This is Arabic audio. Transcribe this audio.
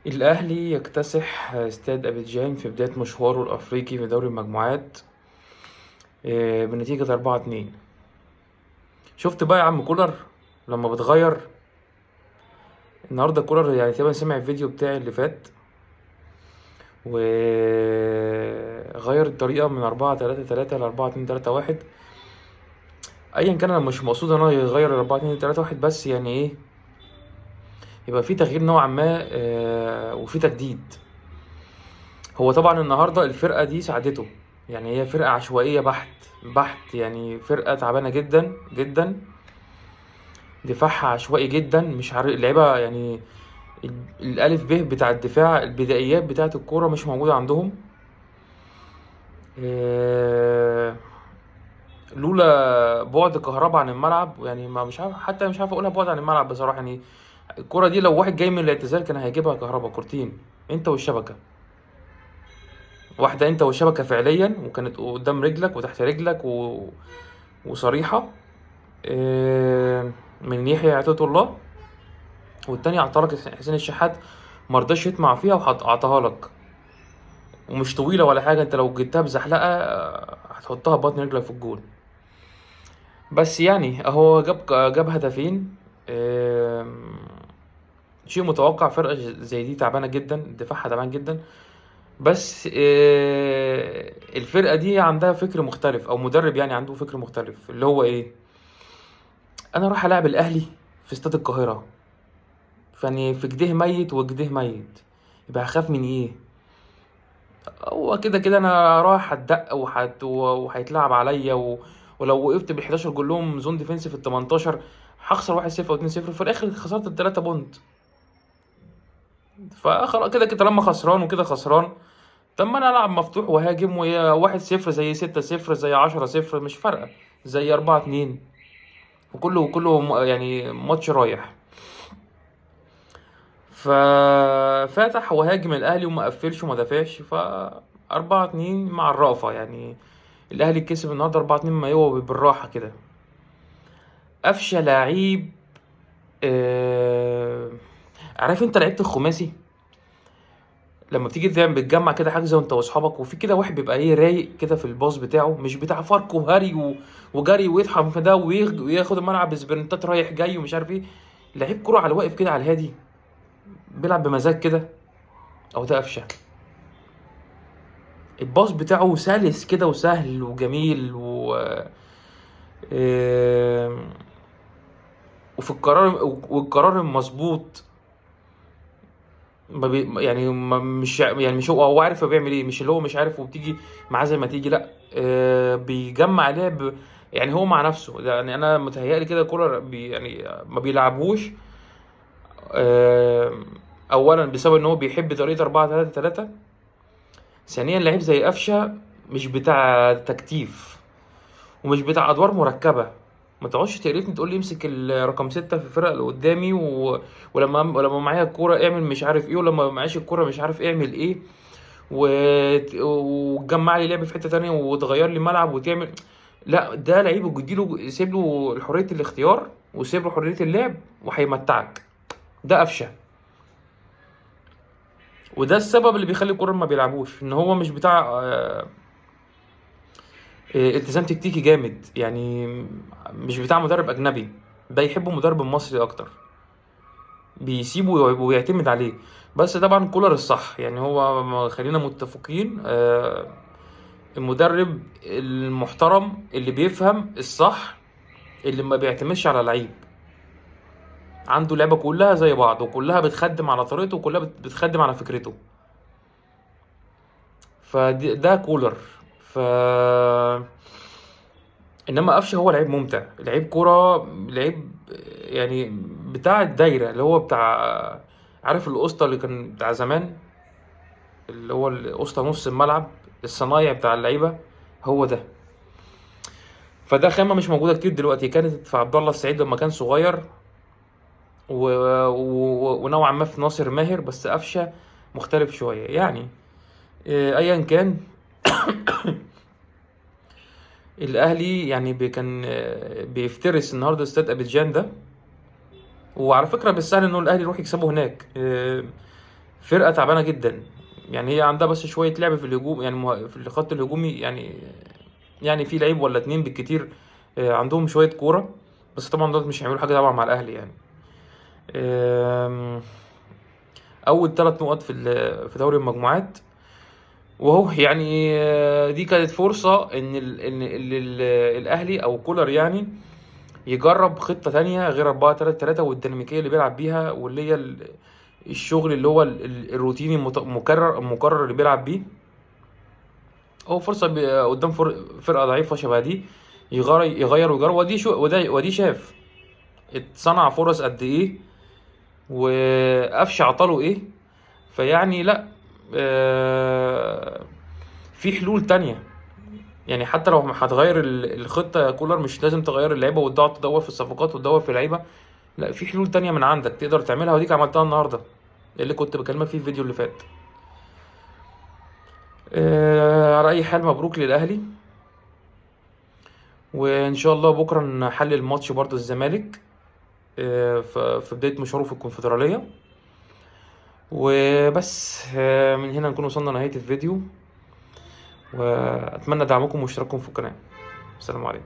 الأهلي يكتسح استاد أبيجان في بداية مشواره الأفريقي في دوري المجموعات بنتيجة 4-2. شفت بقى يا عم كولر لما بتغير النهاردة؟ كولر يعني تقريبا سمع الفيديو بتاعي اللي فات وغير الطريقة من 4-3-3 ل 4-2-3-1. أيا كان، أنا مش مقصود إن هو يغير 4-2-3-1، بس يعني إيه، يبقى في تغيير نوعا ما وفي تجديد. هو طبعا النهارده الفرقه دي ساعدته، يعني هي فرقه عشوائيه بحت بحت، يعني فرقه تعبانه جدا جدا، دفاعها عشوائي جدا، مش عارف اللعيبه يعني. الالف ب بتاع الدفاع، البدائيات بتاعه الكوره مش موجوده عندهم. آه، لولا بعد كهربا عن الملعب، يعني ما مش عارف، حتى مش عارف اقولها بعد عن الملعب بصراحه يعني. الكوره دي لو واحد جاي من الاعتزال كان هيجيبها كهربا كورتين، انت والشبكه، واحده انت والشبكه فعليا، وكانت قدام رجلك وتحت رجلك وصريحة. من يحيى عطية الله، والتاني اعترض حسين الشحات، مرضاش يطمع فيها وهتقطعها لك، ومش طويلة ولا حاجة، انت لو جبتها بزحلقة هتحطها ببطن رجلك في الجول. بس يعني اهو جاب هدفين. آم، شيء متوقع، فرقة زي دي تعبانة جدا، دفاعها تعبان جدا. بس الفرقة دي عندها فكر مختلف، او مدرب يعني عنده فكر مختلف، اللي هو ايه، انا اروح العب الاهلي في استاد القاهرة، فاني في جده ميت وجده ميت، يبقى هخاف من ايه؟ هو كده كده انا رايح هتدق وهيتلعب عليا ولو وقفت بال 11 كلهم زون ديفenس في ال 18 هخسر 1-0 او 2-0، في الاخر خسرت ال3 بونت. فخلاص كده كده لما خسران وكده خسران، طب ما انا العب مفتوح وهاجم، وهي 1-0 زي 6-0 زي 10-0 مش فارقه، زي 4-2، وكله يعني ماتش رايح. ففتح وهاجم الاهلي وما قفلش وما دافعش، 4-2 مع الرأفة يعني. الاهلي كسب النهارده 4-2، ما هو بالراحه كده. قفشه لعيب. آه... عارف انت لعيبه الخماسي، لما بتيجي تعمل بتجمع كده حاجه وانت واصحابك، وفي كده واحد بيبقى ايه رايق كده في الباص بتاعه، مش بتاع فرق وهري وجري ويطحن في ده وياخد الملعب بسبرنتات رايح جاي ومش عارف ايه. لعيب كرة على واقف كده على الهادي، بيلعب بمزاج كده. او ده قفشه، الباص بتاعه سلس كده وسهل وجميل آم، وفي والقرار المظبوط. يعني مش هو عارف هو بيعمل ايه، مش اللي هو مش عارف وبتيجي معاه زي ما تيجي، لا بيجمع لعب. يعني هو مع نفسه، يعني انا متهيألي كده كولر يعني ما بيلعبوش. آه، اولا بسبب ان هو بيحب طريقة 4-3-3. ثانيا لعيب زي قفشه مش بتاع تكتيف، ومش بتاع ادوار مركبه. ما تقعدش تقرفني تقول لي امسك الرقم 6 في الفرق اللي قدامي ولما معايا الكوره اعمل مش عارف ايه، ولما معيش الكوره مش عارف اعمل ايه، و... وتجمع لي لعب في حته تانية وتغير لي الملعب وتعمل. لا، ده لعيب وجديله، سيب له حريه الاختيار وسيب له حريه اللعب وهيمتعك. ده قفشه، وده السبب اللي بيخلي الكوره ما بيلعبوش، ان هو مش بتاع التزام تكتيكي جامد يعني، مش بتاع مدرب اجنبي. ده يحبه مدرب مصري اكتر، بيسيبه ويعتمد عليه. بس طبعا كولر الصح يعني، هو خلينا متفقين، المدرب المحترم اللي بيفهم الصح، اللي ما بيعتمدش على لعيب، عنده لعبة كلها زي بعض وكلها بتخدم على طريقته وكلها بتخدم على فكرته. فده كولر. ف انما قفشه هو لعيب ممتع، لعيب كرة، لعيب يعني بتاع الدايره، اللي هو بتاع، عارف القسطى اللي كان بتاع زمان، اللي هو القسطى نص الملعب، الصنايع بتاع اللعيبه، هو ده. فده خامه مش موجوده كتير دلوقتي، كانت في عبد الله السعيد لما كان صغير ونوعا ما في ناصر ماهر، بس قفشه مختلف شويه يعني. ايا كان، الاهلي يعني كان بيفترس النهارده استاد ابيجان ده. وعلى فكره بالسهل انه الاهلي يروح يكسبه هناك. فرقة تعبانة جدا. يعني هي عندها بس شوية لعب في الهجوم، يعني في الخط الهجومي، يعني في لعيب ولا اتنين بالكتير عندهم شوية كورة، بس طبعا دول مش هيعملوا حاجة طبعا مع الأهلي يعني. آم، أول 3 نقط في دوري المجموعات، وهو يعني دي كانت فرصة إن الأهلي أو كولر يعني يجرب خطة تانية غير 4-3-3 والديناميكية اللي بيلعب بيها، واللي هي الشغل اللي هو الروتيني المكرر اللي بيلعب بيه. هو فرصة قدام فرقة ضعيفة شبه دي، يغير ويجرب. ودي شاف اتصنع فرص قد ايه، وقفش عطاله ايه. فيعني لا، في حلول تانية. يعني حتى لو هتغير الخطة يا كولر، مش لازم تغير اللعيبة وتقعد تدور في الصفقات وتدور في اللعيبة. لا، في حلول تانية من عندك تقدر تعملها، وديك عملتها النهاردة اللي كنت بكلمك فيه في الفيديو اللي فات. على أي حال مبروك للأهلي، وإن شاء الله بكرة نحلل ماتش برضو الزمالك في بداية مشواره في الكونفدرالية. وبس من هنا نكون وصلنا لنهاية الفيديو، وأتمنى دعمكم واشتراككم في القناة. السلام عليكم.